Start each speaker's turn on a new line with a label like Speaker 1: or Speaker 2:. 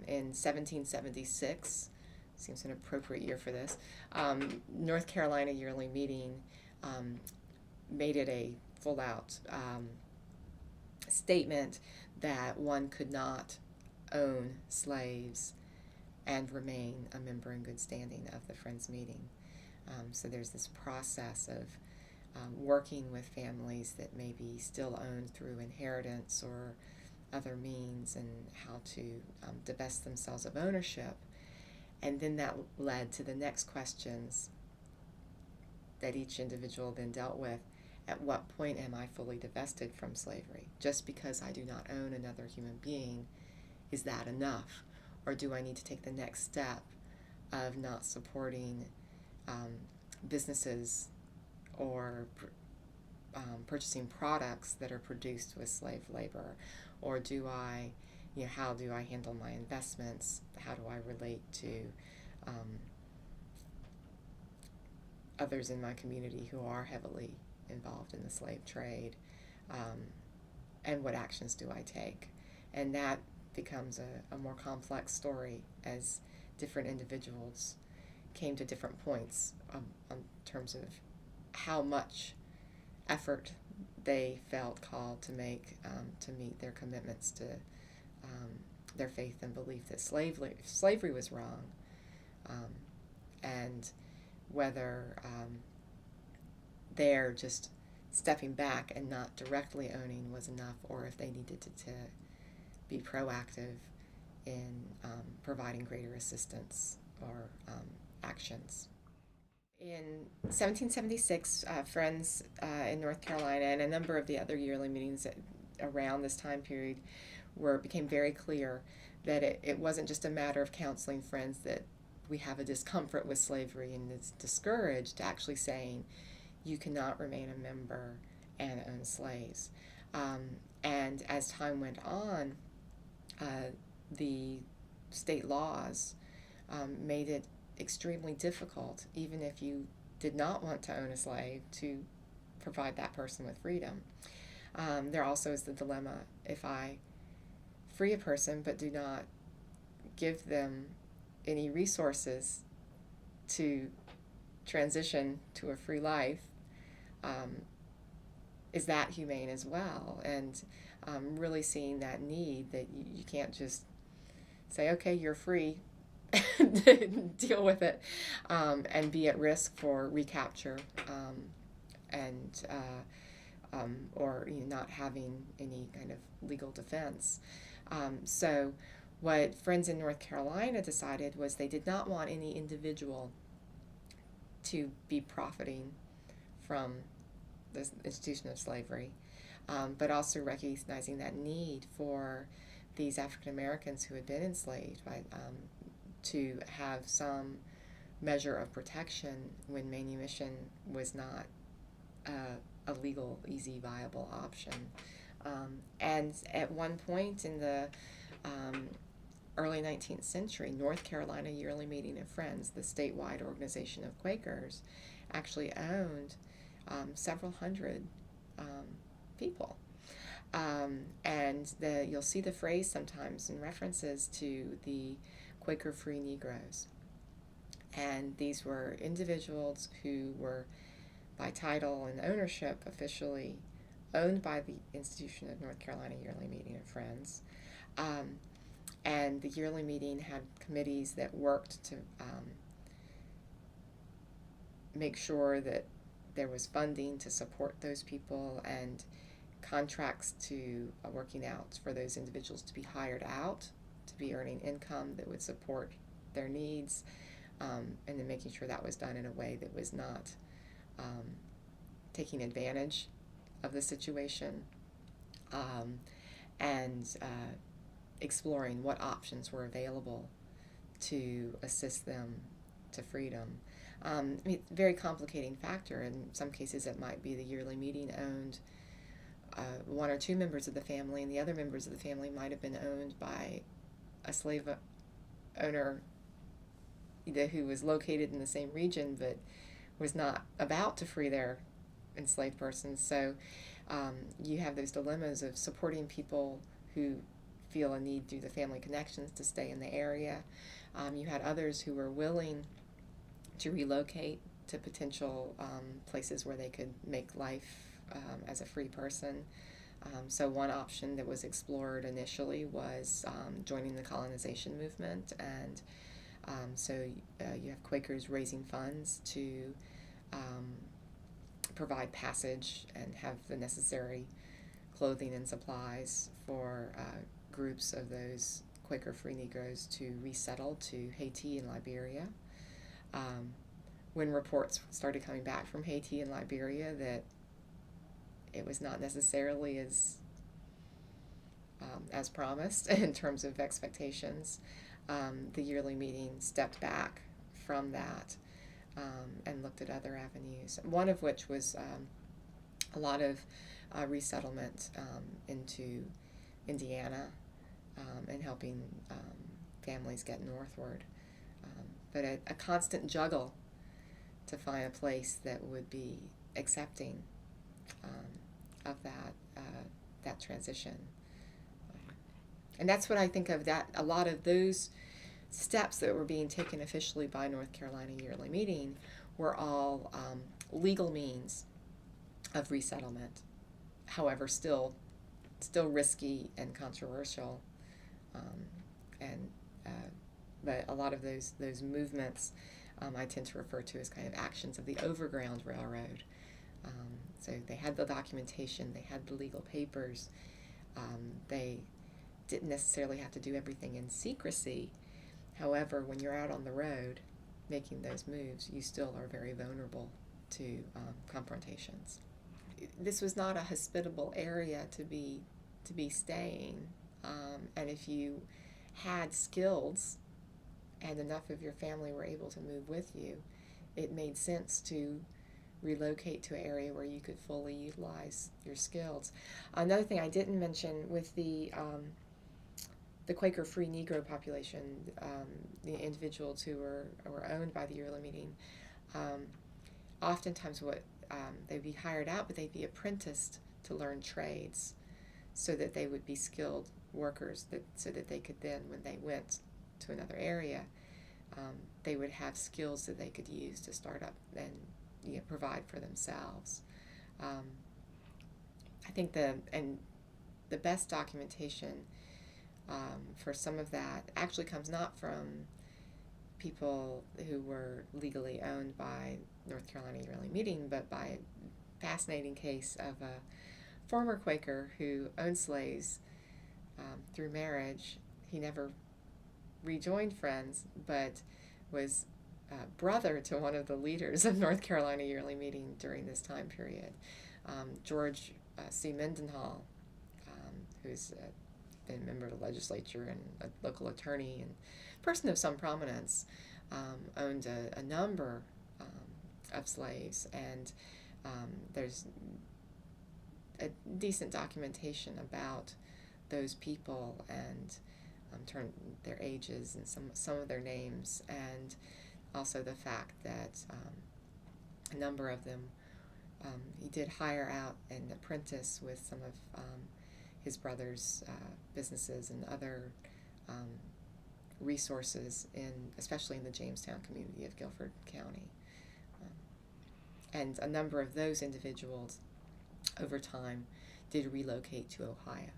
Speaker 1: in 1776, seems an appropriate year for this, North Carolina Yearly Meeting made it a full-out statement that one could not own slaves and remain a member in good standing of the Friends meeting. So there's this process of working with families that may be still owned through inheritance or other means, and how to divest themselves of ownership. And then that led to the next questions that each individual then dealt with. At what point am I fully divested from slavery? Just because I do not own another human being, is that enough? Or do I need to take the next step of not supporting businesses or purchasing products that are produced with slave labor? Or do I, how do I handle my investments? How do I relate to others in my community who are heavily involved in the slave trade? And what actions do I take? And that becomes a more complex story as different individuals came to different points in terms of how much effort they felt called to make to meet their commitments to their faith and belief that slavery was wrong, and whether they're just stepping back and not directly owning was enough, or if they needed to be proactive in providing greater assistance or actions. In 1776, Friends in North Carolina and a number of the other yearly meetings around this time period became very clear that it wasn't just a matter of counseling friends that we have a discomfort with slavery and it's discouraged, actually saying you cannot remain a member and own slaves. And as time went on, the state laws made it extremely difficult, even if you did not want to own a slave, to provide that person with freedom. There also is the dilemma: if I free a person but do not give them any resources to transition to a free life, is that humane as well? And really seeing that need that you can't just say, okay, you're free, deal with it, and be at risk for recapture, and or not having any kind of legal defense. So what Friends in North Carolina decided was they did not want any individual to be profiting from the institution of slavery, but also recognizing that need for these African Americans who had been enslaved to have some measure of protection when manumission was not a legal, easy, viable option. And at one point in the early 19th century, North Carolina Yearly Meeting of Friends, the statewide organization of Quakers, actually owned several hundred people. And you'll see the phrase sometimes in references to the Quaker Free Negroes. And these were individuals who were, by title and ownership, officially owned by the institution of North Carolina Yearly Meeting of Friends. And the yearly meeting had committees that worked to make sure that there was funding to support those people, and contracts to working out for those individuals to be hired out, to be earning income that would support their needs, and then making sure that was done in a way that was not taking advantage of the situation, and exploring what options were available to assist them to freedom. It's a very complicating factor. In some cases, it might be the yearly meeting owned one or two members of the family, and the other members of the family might have been owned by a slave owner who was located in the same region but was not about to free their enslaved persons. So you have those dilemmas of supporting people who feel a need through the family connections to stay in the area. You had others who were willing to relocate to potential places where they could make life as a free person. So one option that was explored initially was joining the colonization movement, and so you have Quakers raising funds to provide passage and have the necessary clothing and supplies for groups of those Quaker free Negroes to resettle to Haiti and Liberia. When reports started coming back from Haiti and Liberia that it was not necessarily as promised in terms of expectations, the yearly meeting stepped back from that and looked at other avenues, one of which was a lot of resettlement into Indiana and helping families get northward. But a constant juggle to find a place that would be accepting of that transition. And that's what I think of, that a lot of those steps that were being taken officially by North Carolina Yearly Meeting were all legal means of resettlement, however still risky and controversial, but a lot of those movements I tend to refer to as kind of actions of the Overground Railroad. So they had the documentation, they had the legal papers, they didn't necessarily have to do everything in secrecy. However, when you're out on the road making those moves, you still are very vulnerable to confrontations. This was not a hospitable area to be staying, and if you had skills and enough of your family were able to move with you, it made sense to relocate to an area where you could fully utilize your skills. Another thing I didn't mention with the Quaker free Negro population, the individuals who were owned by the yearly meeting, oftentimes they'd be hired out, but they'd be apprenticed to learn trades so that they would be skilled workers, so that they could then, when they went to another area, they would have skills that they could use to start up and provide for themselves. I think the best documentation for some of that actually comes not from people who were legally owned by North Carolina Yearly Meeting, but by a fascinating case of a former Quaker who owned slaves through marriage. He never rejoined Friends, but was brother to one of the leaders of North Carolina Yearly Meeting during this time period, George C. Mendenhall, who's been a member of the legislature and a local attorney and person of some prominence, owned a number of slaves, and there's a decent documentation about those people and their ages and some of their names, and also the fact that a number of them he did hire out an apprentice with some of his brother's businesses and other resources, especially in the Jamestown community of Guilford County. And a number of those individuals over time did relocate to Ohio.